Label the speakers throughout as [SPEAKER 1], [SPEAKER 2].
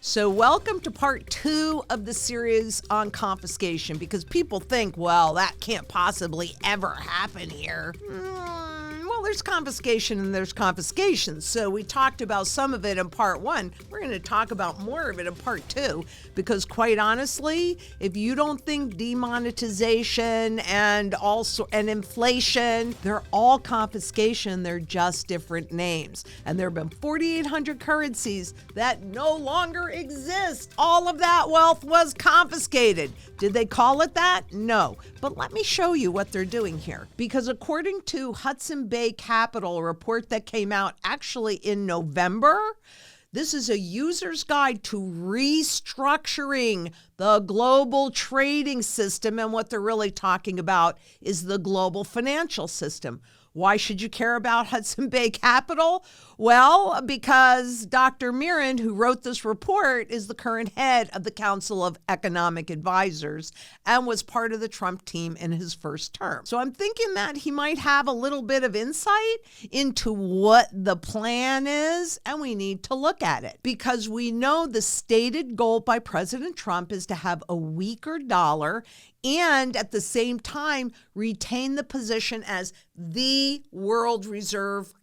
[SPEAKER 1] So welcome to part 2 of the series on confiscation, because people think, well, that can't possibly ever happen here. Well, there's confiscation and there's confiscation. So we talked about some of it in part 1. We're going to talk about more of it in part 2, because quite honestly, if you don't think demonetization and inflation, they're all confiscation, they're just different names. And there have been 4,800 currencies that no longer exist. All of that wealth was confiscated. Did they call it that? No. But let me show you what they're doing here. Because according to Hudson Bay Capital, a report that came out actually in November, this is a user's guide to restructuring the global trading system. And what they're really talking about is the global financial system. Why should you care about Hudson Bay Capital? Well, because Dr. Mirren, who wrote this report, is the current head of the Council of Economic Advisors and was part of the Trump team in his first term. So I'm thinking that he might have a little bit of insight into what the plan is, and we need to look at it, because we know the stated goal by President Trump is to have a weaker dollar and at the same time retain the position as the world reserve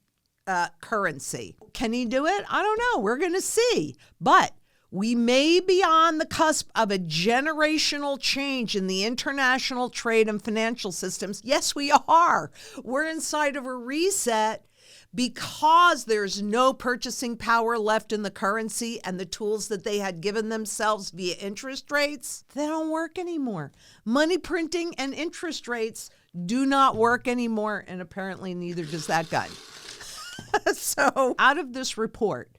[SPEAKER 1] currency. Can he do it? I don't know. We're going to see. But we may be on the cusp of a generational change in the international trade and financial systems. Yes, we are. We're inside of a reset, because there's no purchasing power left in the currency, and the tools that they had given themselves via interest rates, they don't work anymore. Money printing and interest rates do not work anymore, and apparently neither does that gun. So out of this report,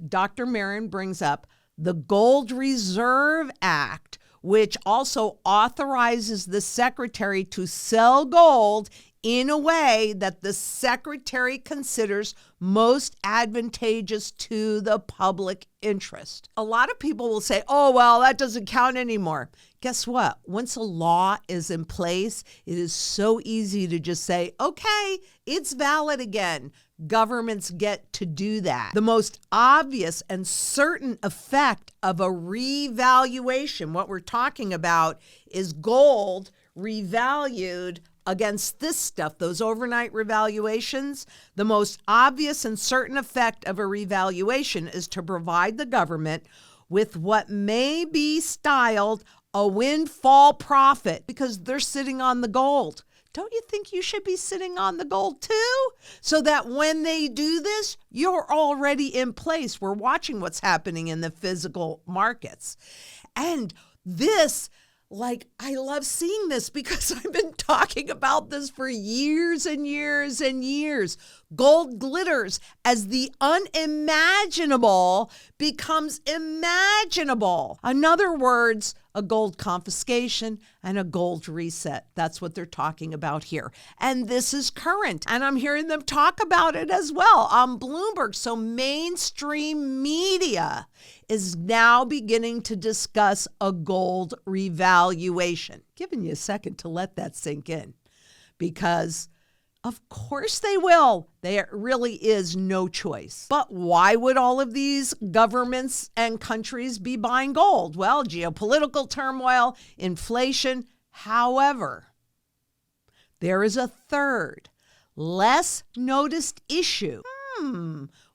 [SPEAKER 1] Dr. Mirren brings up the Gold Reserve Act, which also authorizes the secretary to sell gold in a way that the secretary considers most advantageous to the public interest. A lot of people will say, oh, well, that doesn't count anymore. Guess what? Once a law is in place, it is so easy to just say, okay, it's valid again. Governments get to do that. The most obvious and certain effect of a revaluation, what we're talking about, is gold revalued against this stuff, those overnight revaluations. The most obvious and certain effect of a revaluation is to provide the government with what may be styled a windfall profit, because they're sitting on the gold. Don't you think you should be sitting on the gold too? So that when they do this, you're already in place. We're watching what's happening in the physical markets. And this, I love seeing this, because I've been talking about this for years and years and years. Gold glitters as the unimaginable becomes imaginable. In other words, a gold confiscation and a gold reset. That's what they're talking about here. And this is current. And I'm hearing them talk about it as well on Bloomberg. So mainstream media is now beginning to discuss a gold revaluation. Giving you a second to let that sink in, because of course they will. There really is no choice. But why would all of these governments and countries be buying gold? Well, geopolitical turmoil, inflation. However, there is a third, less noticed issue.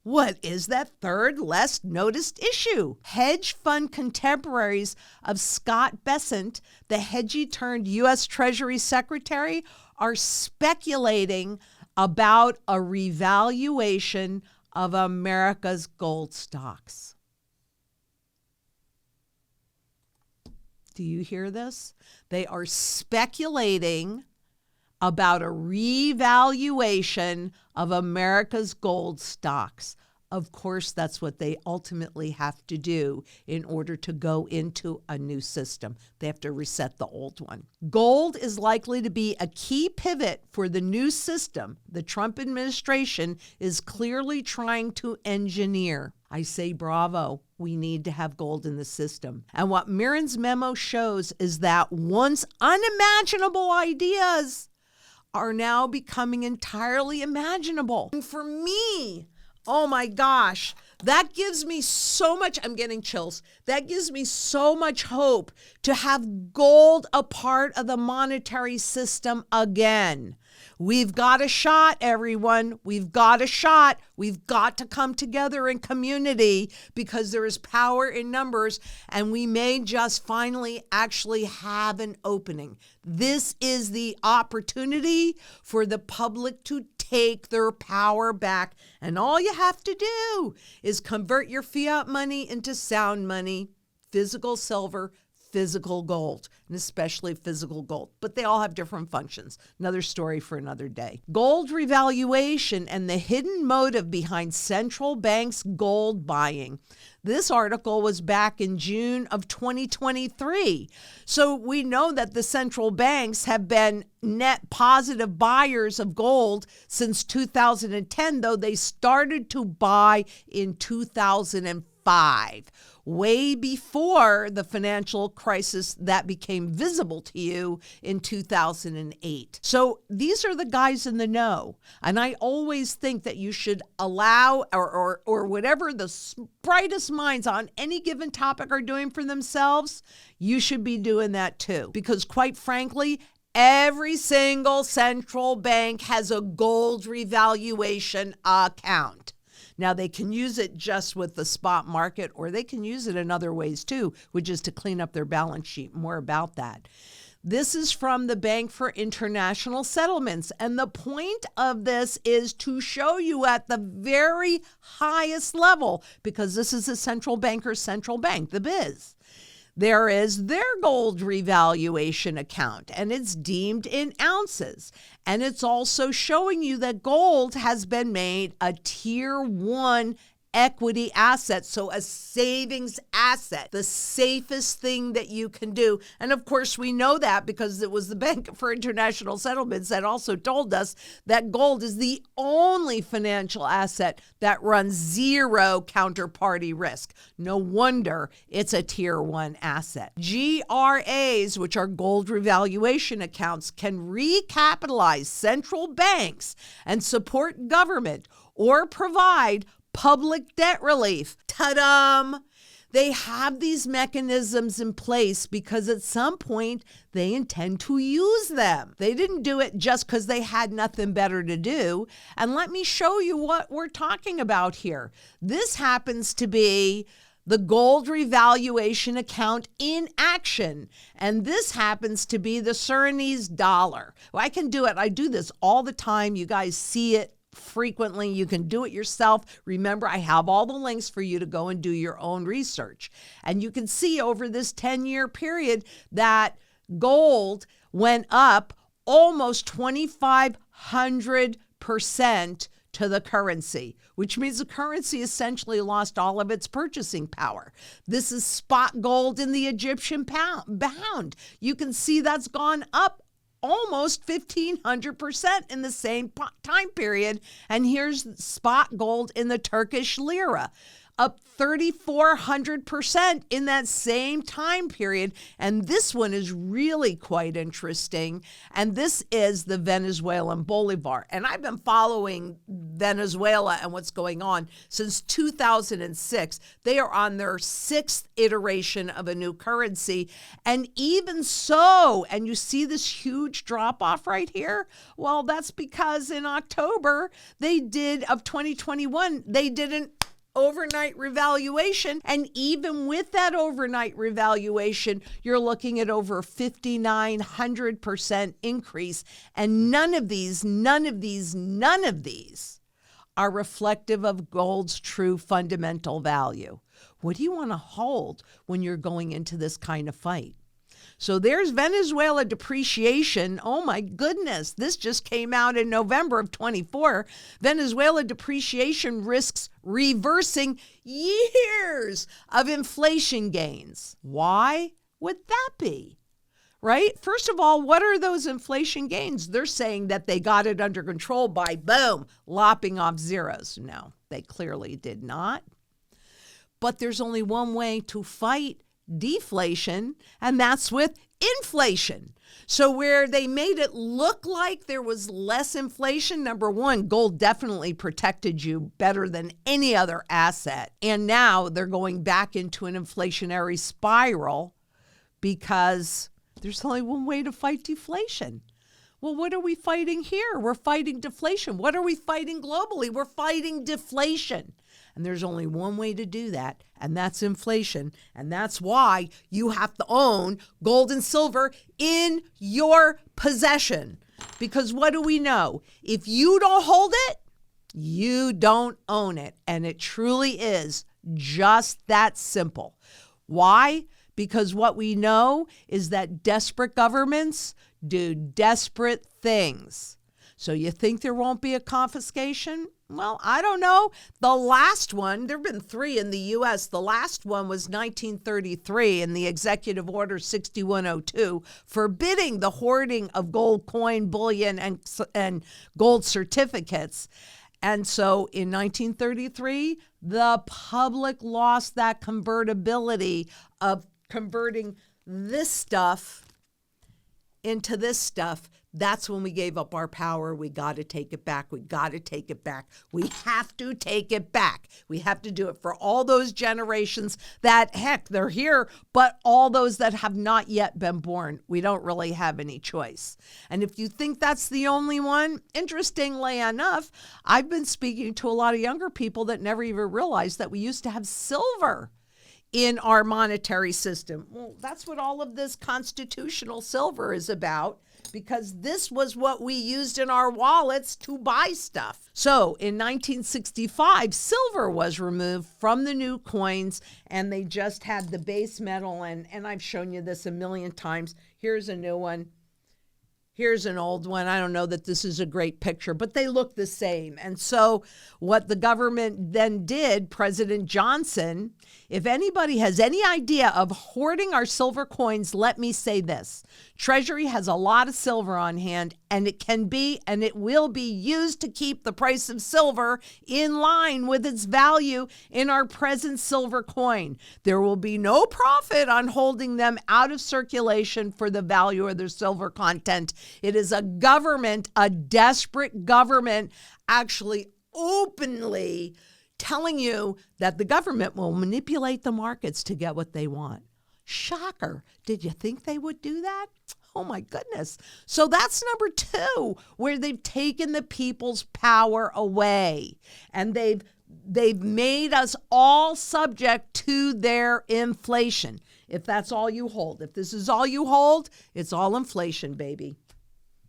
[SPEAKER 1] What is that third, less noticed issue? Hedge fund contemporaries of Scott Bessent, the hedgy turned U.S. Treasury Secretary, are speculating about a revaluation of America's gold stocks. Do you hear this? They are speculating about a revaluation of America's gold stocks. Of course, that's what they ultimately have to do in order to go into a new system. They have to reset the old one. Gold is likely to be a key pivot for the new system the Trump administration is clearly trying to engineer. I say bravo. We need to have gold in the system. And what Mirren's memo shows is that once unimaginable ideas are now becoming entirely imaginable. And for me, oh my gosh, That gives me so much, I'm getting chills. That gives me so much hope to have gold a part of the monetary system again. We've got a shot, everyone. We've got a shot. We've got to come together in community because there is power in numbers, and we may just finally actually have an opening. This is the opportunity for the public to take their power back, and all you have to do is convert your fiat money into sound money, physical silver, physical gold, and especially physical gold. But they all have different functions. Another story for another day. Gold revaluation and the hidden motive behind central banks' gold buying. This article was back in June of 2023. So we know that the central banks have been net positive buyers of gold since 2010, though they started to buy in 2005. Way before the financial crisis that became visible to you in 2008. So these are the guys in the know. And I always think that you should allow or whatever the brightest minds on any given topic are doing for themselves, you should be doing that too. Because quite frankly, every single central bank has a gold revaluation account. Now, they can use it just with the spot market, or they can use it in other ways too, which is to clean up their balance sheet. More about that. This is from the Bank for International Settlements. And the point of this is to show you at the very highest level, because this is a central banker's central bank, the biz. There is their gold revaluation account, and it's deemed in ounces. And it's also showing you that gold has been made a tier 1 equity asset, so a savings asset, the safest thing that you can do. And of course, we know that because it was the Bank for International Settlements that also told us that gold is the only financial asset that runs zero counterparty risk. No wonder it's a tier 1 asset. GRAs, which are gold revaluation accounts, can recapitalize central banks and support government or provide public debt relief. Ta-da! They have these mechanisms in place because at some point they intend to use them. They didn't do it just because they had nothing better to do. And let me show you what we're talking about here. This happens to be the gold revaluation account in action. And this happens to be the Surinese dollar. Well, I can do it. I do this all the time. You guys see it frequently. You can do it yourself. Remember, I have all the links for you to go and do your own research. And you can see over this 10-year period that gold went up almost 2,500% to the currency, which means the currency essentially lost all of its purchasing power. This is spot gold in the Egyptian pound. You can see that's gone up almost 1,500% in the same time period. And here's spot gold in the Turkish lira, up 3,400% in that same time period. And this one is really quite interesting. And this is the Venezuelan bolivar. And I've been following Venezuela and what's going on since 2006. They are on their 6th iteration of a new currency. And even so, and you see this huge drop off right here? Well, that's because in October of 2021, they didn't overnight revaluation. And even with that overnight revaluation, you're looking at over 5,900% increase. And none of these are reflective of gold's true fundamental value. What do you want to hold when you're going into this kind of fight? So there's Venezuela depreciation. Oh my goodness, this just came out in November of 24. Venezuela depreciation risks reversing years of inflation gains. Why would that be? Right? First of all, what are those inflation gains? They're saying that they got it under control by, boom, lopping off zeros. No, they clearly did not. But there's only one way to fight deflation, and that's with inflation. So where they made it look like there was less inflation, number one, gold definitely protected you better than any other asset. And now they're going back into an inflationary spiral because there's only one way to fight deflation. Well, what are we fighting here? We're fighting deflation. What are we fighting globally? We're fighting deflation. And there's only one way to do that, and that's inflation. And that's why you have to own gold and silver in your possession. Because what do we know? If you don't hold it, you don't own it. And it truly is just that simple. Why? Because what we know is that desperate governments do desperate things. So you think there won't be a confiscation? Well, I don't know. The last one, there have been 3 in the U.S. The last one was 1933 in the Executive Order 6102, forbidding the hoarding of gold coin, bullion, and gold certificates. And so in 1933, the public lost that convertibility of converting this stuff into this stuff. That's when we gave up our power. We got to take it back. We got to take it back. We have to take it back. We have to do it for all those generations that, heck, they're here, but all those that have not yet been born. We don't really have any choice. And if you think that's the only one, interestingly enough, I've been speaking to a lot of younger people that never even realized that we used to have silver in our monetary system. Well, that's what all of this constitutional silver is about, because this was what we used in our wallets to buy stuff. So in 1965, silver was removed from the new coins, and they just had the base metal. And I've shown you this a million times. Here's a new one. Here's an old one. I don't know that this is a great picture, but they look the same. And so what the government then did, President Johnson, if anybody has any idea of hoarding our silver coins, let me say this. Treasury has a lot of silver on hand, and it can be and it will be used to keep the price of silver in line with its value in our present silver coin. There will be no profit on holding them out of circulation for the value of their silver content. It is a government, a desperate government, actually openly telling you that the government will manipulate the markets to get what they want. Shocker. Did you think they would do that? Oh my goodness. So that's number 2, where they've taken the people's power away, and they've made us all subject to their inflation. If that's all you hold, if this is all you hold, it's all inflation, baby.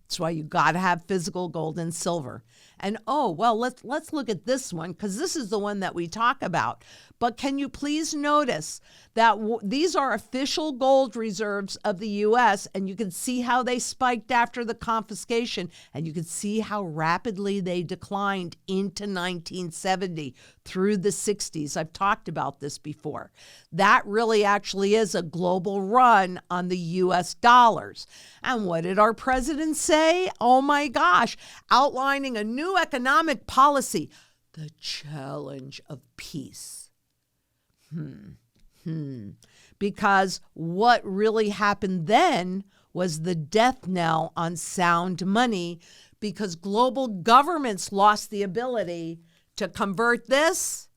[SPEAKER 1] That's why you got to have physical gold and silver. And let's look at this one, because this is the one that we talk about. But can you please notice that these are official gold reserves of the U.S., and you can see how they spiked after the confiscation, and you can see how rapidly they declined into 1970 through the 60s. I've talked about this before. That really actually is a global run on the U.S. dollars. And what did our president say? Oh my gosh, outlining a new economic policy, the challenge of peace. Because what really happened then was the death knell on sound money, because global governments lost the ability to convert this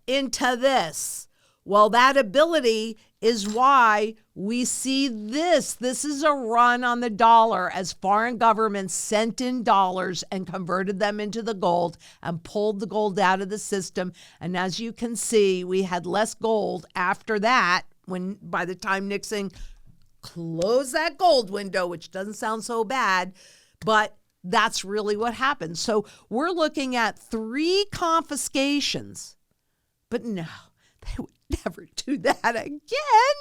[SPEAKER 1] into this. Well, that ability is why we see this. This is a run on the dollar as foreign governments sent in dollars and converted them into the gold and pulled the gold out of the system. And as you can see, we had less gold after that, by the time Nixon closed that gold window, which doesn't sound so bad, but that's really what happened. So we're looking at 3 confiscations, but no, they would never do that again.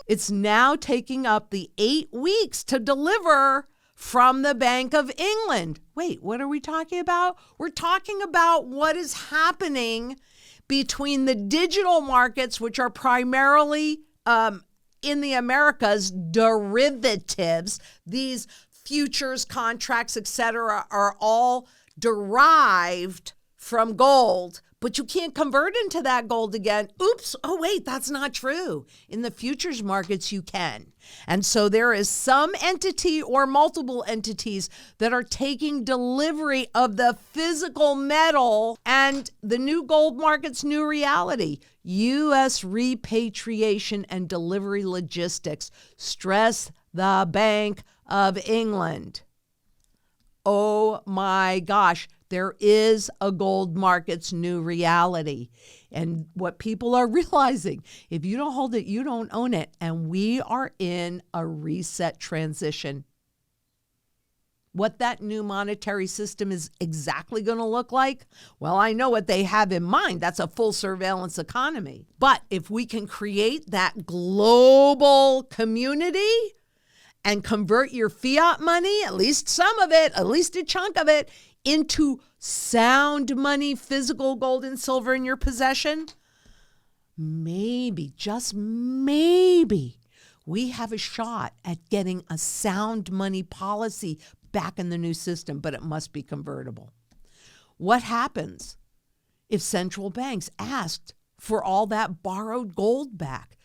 [SPEAKER 1] It's now taking up the 8 weeks to deliver from the Bank of England. Wait, what are we talking about? We're talking about what is happening between the digital markets, which are primarily in the Americas, derivatives. These futures, contracts, etc., are all derived from gold, but you can't convert into that gold again. Oops. Oh, wait, that's not true. In the futures markets, you can. And so there is some entity or multiple entities that are taking delivery of the physical metal and the new gold market's new reality. U.S. repatriation and delivery logistics. Stress the Bank of England. Oh my gosh. There is a gold market's new reality. And what people are realizing, if you don't hold it, you don't own it. And we are in a reset transition. What that new monetary system is exactly going to look like, well, I know what they have in mind. That's a full surveillance economy. But if we can create that global community and convert your fiat money, at least some of it, at least a chunk of it, into sound money, physical gold and silver in your possession, maybe, just maybe, we have a shot at getting a sound money policy back in the new system, but it must be convertible. What happens if central banks asked for all that borrowed gold back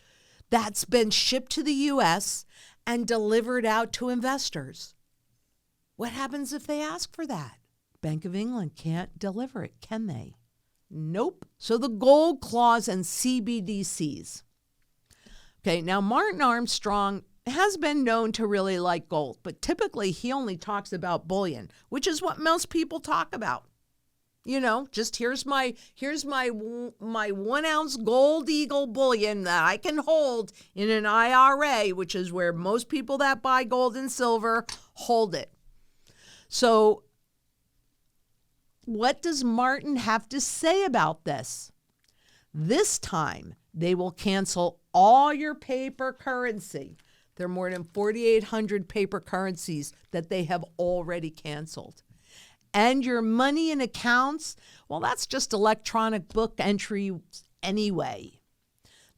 [SPEAKER 1] that's been shipped to the U.S. and delivered out to investors? What happens if they ask for that? Bank of England can't deliver it, can they? Nope. So the gold clause and CBDCs. Okay, now Martin Armstrong has been known to really like gold, but typically he only talks about bullion, which is what most people talk about. You know, just here's my 1 ounce gold eagle bullion that I can hold in an IRA, which is where most people that buy gold and silver hold it. So what does Martin have to say about this? This time, they will cancel all your paper currency. There are more than 4,800 paper currencies that they have already canceled. And your money in accounts, well, that's just electronic book entry anyway.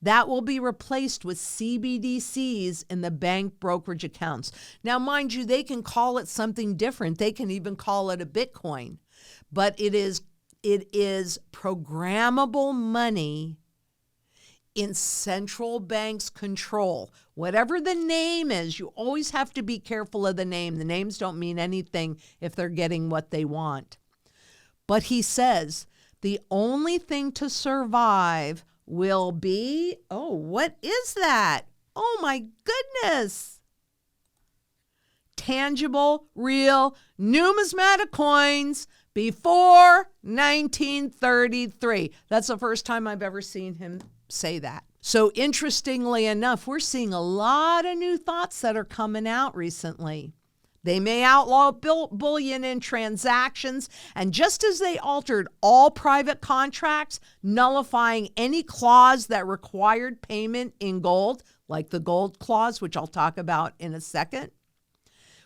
[SPEAKER 1] That will be replaced with CBDCs in the bank brokerage accounts. Now, mind you, they can call it something different. They can even call it a Bitcoin. But it is programmable money in central banks' control. Whatever the name is, you always have to be careful of the name. The names don't mean anything if they're getting what they want. But he says the only thing to survive will be, oh, what is that? Oh my goodness. Tangible, real, numismatic coins before 1933. That's the first time I've ever seen him say that. So interestingly enough, we're seeing a lot of new thoughts that are coming out recently. They may outlaw bullion in transactions, and just as they altered all private contracts, nullifying any clause that required payment in gold, like the gold clause, which I'll talk about in a second,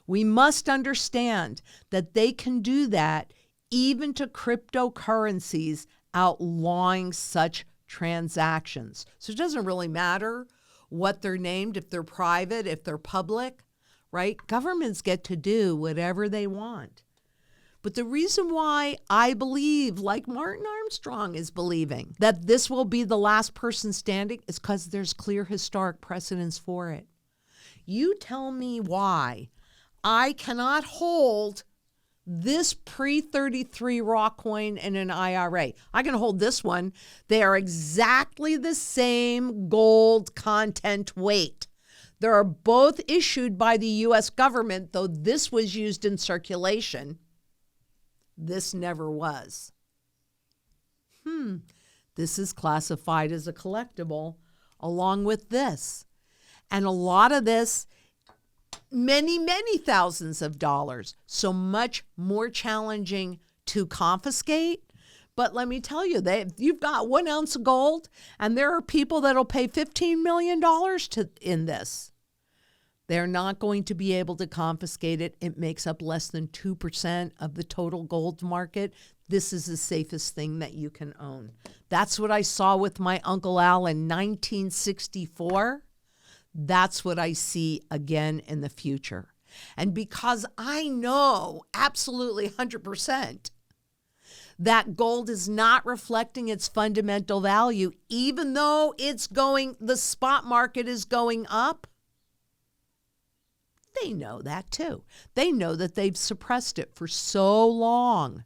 [SPEAKER 1] we must understand that they can do that even to cryptocurrencies, outlawing such transactions. So it doesn't really matter what they're named, if they're private, if they're public, right? Governments get to do whatever they want. But the reason why I believe, like Martin Armstrong is believing, that this will be the last person standing is because there's clear historic precedence for it. You tell me why I cannot hold this pre-33 raw coin in an IRA. I can hold this one. They are exactly the same gold content weight. They are both issued by the U.S. government, though this was used in circulation. This never was. This is classified as a collectible along with this. And a lot of this, many, many thousands of dollars. So much more challenging to confiscate. But let me tell you, you've got 1 ounce of gold, and there are people that'll pay $15 million in this. They're not going to be able to confiscate it. It makes up less than 2% of the total gold market. This is the safest thing that you can own. That's what I saw with my Uncle Al in 1964. That's what I see again in the future. And because I know absolutely 100% that gold is not reflecting its fundamental value, even though the spot market is going up. They know that too. They know that they've suppressed it for so long.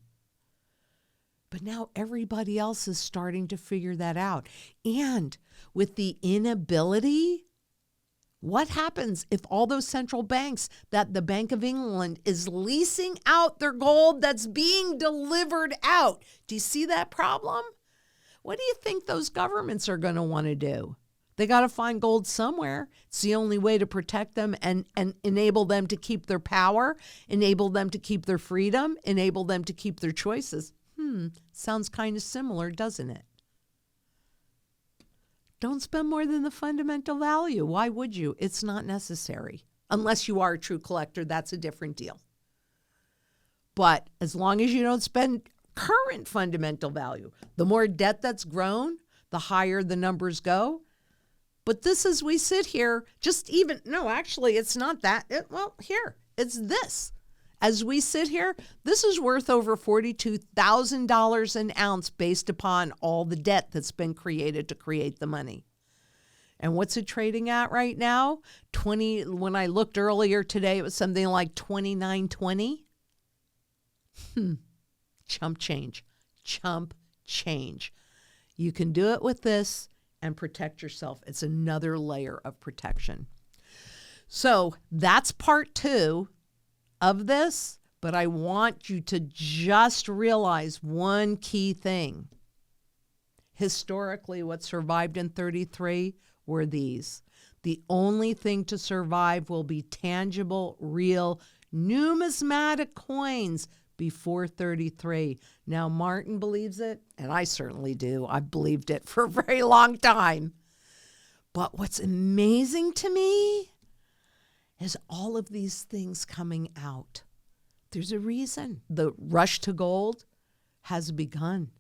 [SPEAKER 1] But now everybody else is starting to figure that out. And with the inability, what happens if all those central banks that the Bank of England is leasing out their gold that's being delivered out? Do you see that problem? What do you think those governments are going to want to do? They got to find gold somewhere. It's the only way to protect them and enable them to keep their power, enable them to keep their freedom, enable them to keep their choices. Sounds kind of similar, doesn't it? Don't spend more than the fundamental value. Why would you? It's not necessary. Unless you are a true collector, that's a different deal. But as long as you don't spend current fundamental value, the more debt that's grown, the higher the numbers go. But this, as we sit here, actually, it's not that. Here, it's this. As we sit here, this is worth over $42,000 an ounce based upon all the debt that's been created to create the money. And what's it trading at right now? When I looked earlier today, it was something like $29.20. Chump change. Chump change. You can do it with this and protect yourself. It's another layer of protection. So that's part 2 of this, but I want you to just realize one key thing. Historically, what survived in 33 were these. The only thing to survive will be tangible, real, numismatic coins before 33. Now, Martin believes it, and I certainly do. I've believed it for a very long time. But what's amazing to me is all of these things coming out. There's a reason. The rush to gold has begun.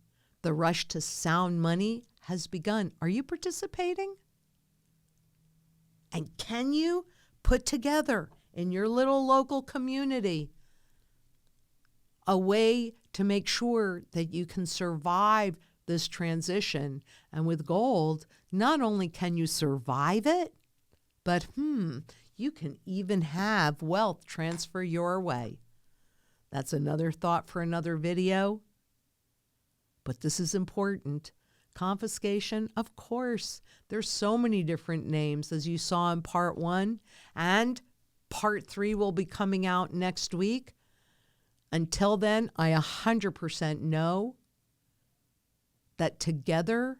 [SPEAKER 1] The rush to sound money has begun. Are you participating? And can you put together in your little local community a way to make sure that you can survive this transition? And with gold, not only can you survive it, but you can even have wealth transfer your way. That's another thought for another video. But this is important. Confiscation, of course. There's so many different names, as you saw in part 1. And part 3 will be coming out next week. Until then, I 100% know that together,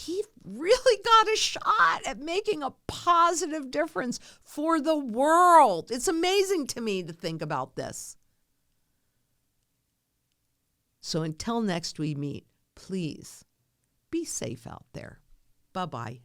[SPEAKER 1] we've really got a shot at making a positive difference for the world. It's amazing to me to think about this. So until next we meet, please be safe out there. Bye-bye.